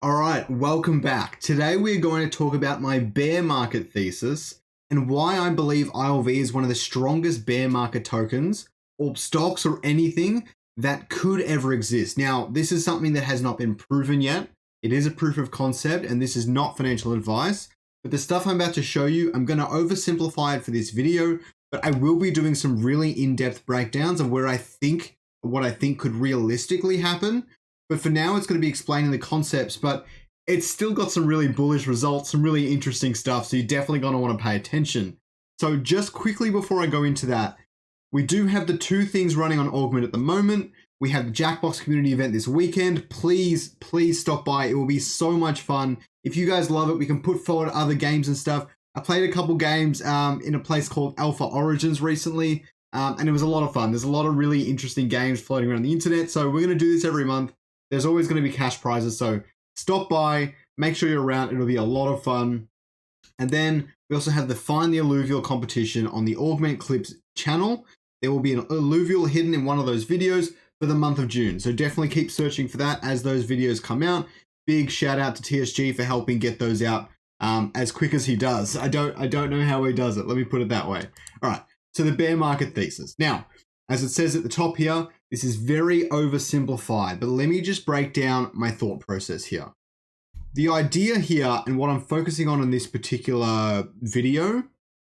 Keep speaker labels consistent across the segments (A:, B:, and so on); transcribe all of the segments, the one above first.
A: All right, welcome back. Today we're going to talk about my bear market thesis and why I believe ILV is one of the strongest bear market tokens or stocks or anything that could ever exist. Now, this is something that has not been proven yet. It is a proof of concept and this is not financial advice. But the stuff I'm about to show you, I'm going to oversimplify it for this video, but I will be doing some really in-depth breakdowns of what I think could realistically happen. But for now, it's going to be explaining the concepts, but it's still got some really bullish results, some really interesting stuff. So you're definitely going to want to pay attention. So just quickly before I go into that, we do have the two things running on Augment at the moment. We have the Jackbox community event this weekend. Please stop by. It will be so much fun. If you guys love it, we can put forward other games and stuff. I played a couple games in a place called Alpha Origins recently, and it was a lot of fun. There's a lot of really interesting games floating around the internet. So we're going to do this every month. There's always going to be cash prizes, so stop by, make sure you're around. It'll be a lot of fun. And then we also have the Find the Illuvial competition on the Augment Clips channel. There will be an Illuvial hidden in one of those videos for the month of June. So definitely keep searching for that as those videos come out. Big shout out to TSG for helping get those out as quick as he does. I don't know how he does it. Let me put it that way. All right, so the bear market thesis. Now, as it says at the top here, this is very oversimplified, but let me just break down my thought process here. The idea here and what I'm focusing on in this particular video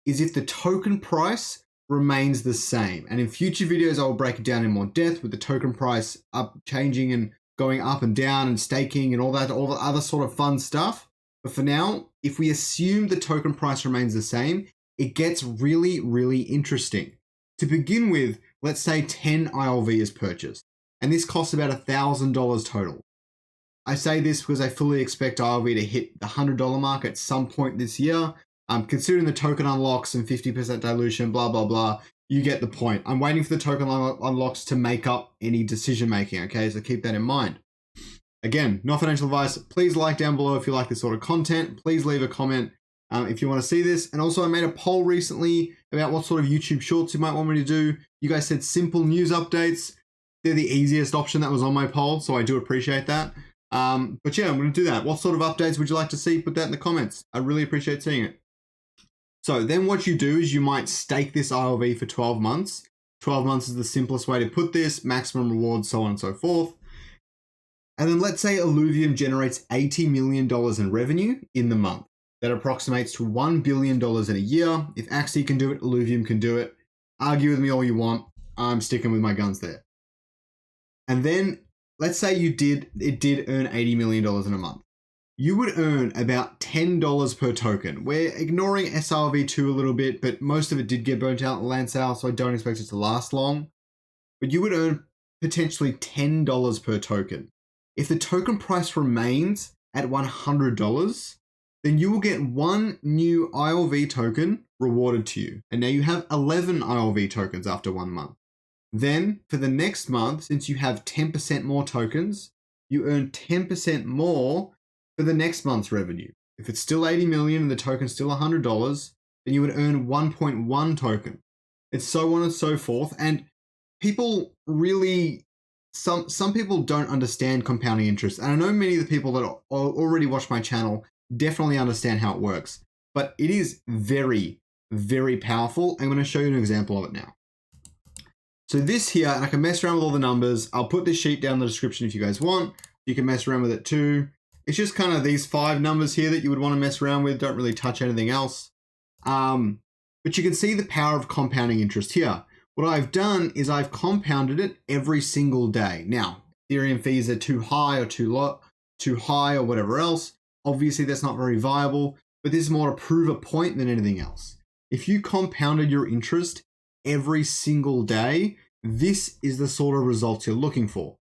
A: is if the token price remains the same. And in future videos, I will break it down in more depth with the token price changing and going up and down and staking and all the other sort of fun stuff. But for now, if we assume the token price remains the same, it gets really, really interesting. To begin with, let's say 10 ILV is purchased, and this costs about $1,000 total. I say this because I fully expect ILV to hit the $100 mark at some point this year. Considering the token unlocks and 50% dilution, blah, blah, blah, you get the point. I'm waiting for the token unlocks to make up any decision making, okay? So keep that in mind. Again, not financial advice. Please like down below if you like this sort of content. Please leave a comment if you want to see this. And also I made a poll recently about what sort of YouTube shorts you might want me to do. You guys said simple news updates. They're the easiest option that was on my poll, so I do appreciate that. But yeah, I'm going to do that. What sort of updates would you like to see? Put that in the comments. I really appreciate seeing it. So then what you do is you might stake this ILV for 12 months. 12 months is the simplest way to put this, maximum rewards, so on and so forth. And then let's say Illuvium generates $80 million in revenue in the month. That approximates to $1 billion in a year. If Axie can do it, Illuvium can do it. Argue with me all you want. I'm sticking with my guns there. And then let's say it did earn $80 million in a month. You would earn about $10 per token. We're ignoring SRV2 a little bit, but most of it did get burnt out in land sale, so I don't expect it to last long. But you would earn potentially $10 per token. If the token price remains at $100, then you will get one new ILV token rewarded to you. And now you have 11 ILV tokens after 1 month. Then for the next month, since you have 10% more tokens, you earn 10% more for the next month's revenue. If it's still 80 million and the token's still $100, then you would earn 1.1 token. It's so on and so forth. And people really, some people don't understand compounding interest. And I know many of the people that already watch my channel definitely understand how it works, but it is very, very powerful. I'm going to show you an example of it now. So this here, and I can mess around with all the numbers. I'll put this sheet down in the description if you guys want. You can mess around with it too. It's just kind of these 5 numbers here that you would want to mess around with. Don't really touch anything else. But you can see the power of compounding interest here. What I've done is I've compounded it every single day. Now, Ethereum fees are too high or too low, too high or whatever else. Obviously, that's not very viable, but this is more to prove a point than anything else. If you compounded your interest every single day, this is the sort of results you're looking for.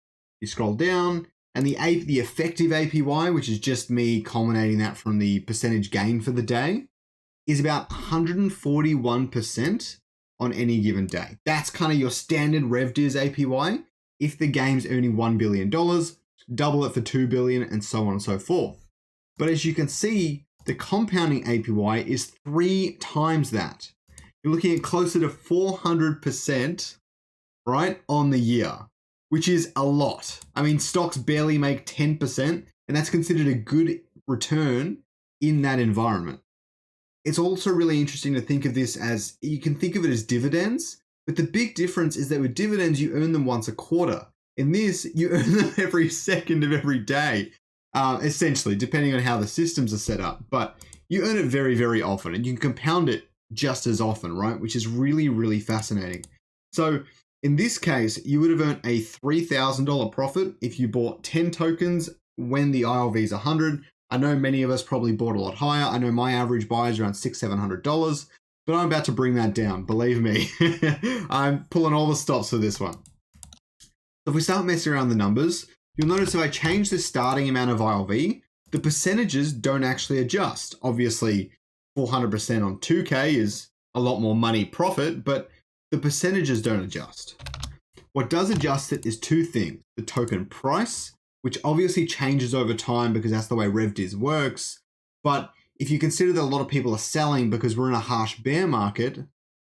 A: You scroll down, and the effective APY, which is just me culminating that from the percentage gain for the day, is about 141% on any given day. That's kind of your standard RevDiz APY. If the game's earning $1 billion, double it for $2 billion, and so on and so forth. But as you can see, the compounding APY is 3 times that. You're looking at closer to 400%, right, on the year, which is a lot. I mean, stocks barely make 10%. and that's considered a good return in that environment. It's also really interesting to think of this as, you can think of it as dividends, but the big difference is that with dividends, you earn them once a quarter. In this, you earn them every second of every day, essentially, depending on how the systems are set up. But you earn it very, very often, and you can compound it just as often, right? Which is really, really fascinating. So in this case, you would have earned a $3,000 profit if you bought 10 tokens when the ILV is 100. I know many of us probably bought a lot higher. I know my average buy is around $600-700, but I'm about to bring that down. Believe me, I'm pulling all the stops for this one. So if we start messing around the numbers, you'll notice if I change the starting amount of ILV, the percentages don't actually adjust. Obviously, 400% on 2K is a lot more money profit, but the percentages don't adjust. What does adjust it is two things: the token price, which obviously changes over time because that's the way RevDiz works. But if you consider that a lot of people are selling because we're in a harsh bear market,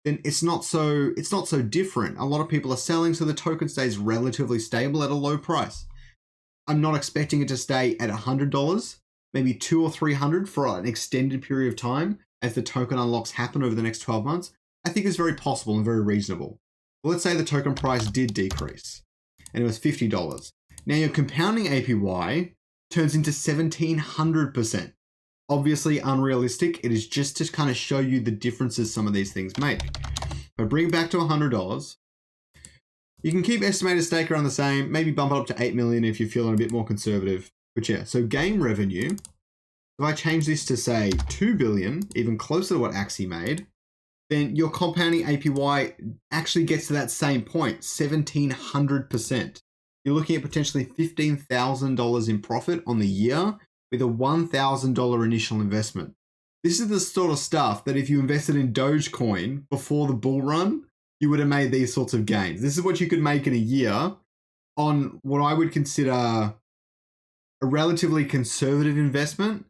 A: then it's not so different. A lot of people are selling, so the token stays relatively stable at a low price. I'm not expecting it to stay at $100, maybe $200 or $300 for an extended period of time as the token unlocks happen over the next 12 months. I think it's very possible and very reasonable. Well, let's say the token price did decrease and it was $50. Now your compounding APY turns into 1,700%. Obviously unrealistic. It is just to kind of show you the differences some of these things make. If I bring it back to $100, you can keep estimated stake around the same, maybe bump it up to 8 million if you're feeling a bit more conservative. But yeah, so game revenue, if I change this to say 2 billion, even closer to what Axie made, then your compounding APY actually gets to that same point, 1,700%. You're looking at potentially $15,000 in profit on the year with a $1,000 initial investment. This is the sort of stuff that if you invested in Dogecoin before the bull run, you would have made these sorts of gains. This is what you could make in a year on what I would consider a relatively conservative investment.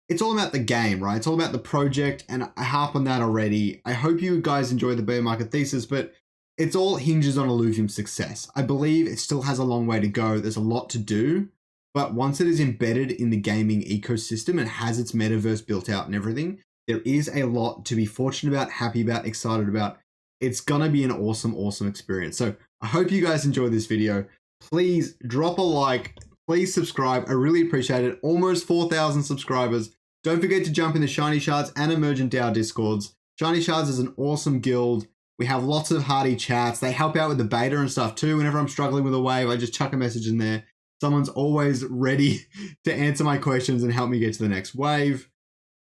A: It's all about the game, right? It's all about the project, and I harp on that already. I hope you guys enjoy the bear market thesis, but it's all hinges on Illuvium's success. I believe it still has a long way to go. There's a lot to do, but once it is embedded in the gaming ecosystem and has its metaverse built out and everything, there is a lot to be fortunate about, happy about, excited about. It's gonna be an awesome, awesome experience. So I hope you guys enjoyed this video. Please drop a like, please subscribe. I really appreciate it. Almost 4,000 subscribers. Don't forget to jump in the Shiny Shards and Emergent DAO Discords. Shiny Shards is an awesome guild. We have lots of hearty chats. They help out with the beta and stuff too. Whenever I'm struggling with a wave, I just chuck a message in there. Someone's always ready to answer my questions and help me get to the next wave.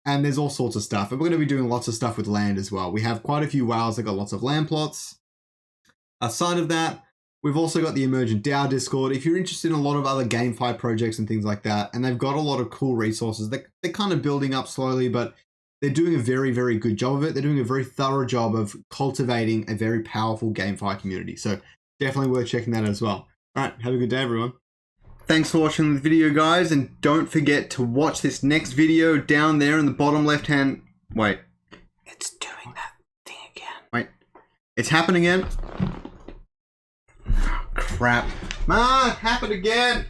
A: And there's all sorts of stuff. And we're going to be doing lots of stuff with land as well. We have quite a few whales that got lots of land plots. Aside of that, we've also got the Emergent DAO Discord. If you're interested in a lot of other GameFi projects and things like that, and they've got a lot of cool resources, they're kind of building up slowly, but they're doing a very, very good job of it. They're doing a very thorough job of cultivating a very powerful GameFi community. So definitely worth checking that out as well. All right, have a good day, everyone. Thanks for watching the video, guys, and don't forget to watch this next video down there in the bottom left-hand... Wait. It's doing that thing again. Wait. It's happened again? Oh, crap. Happened again!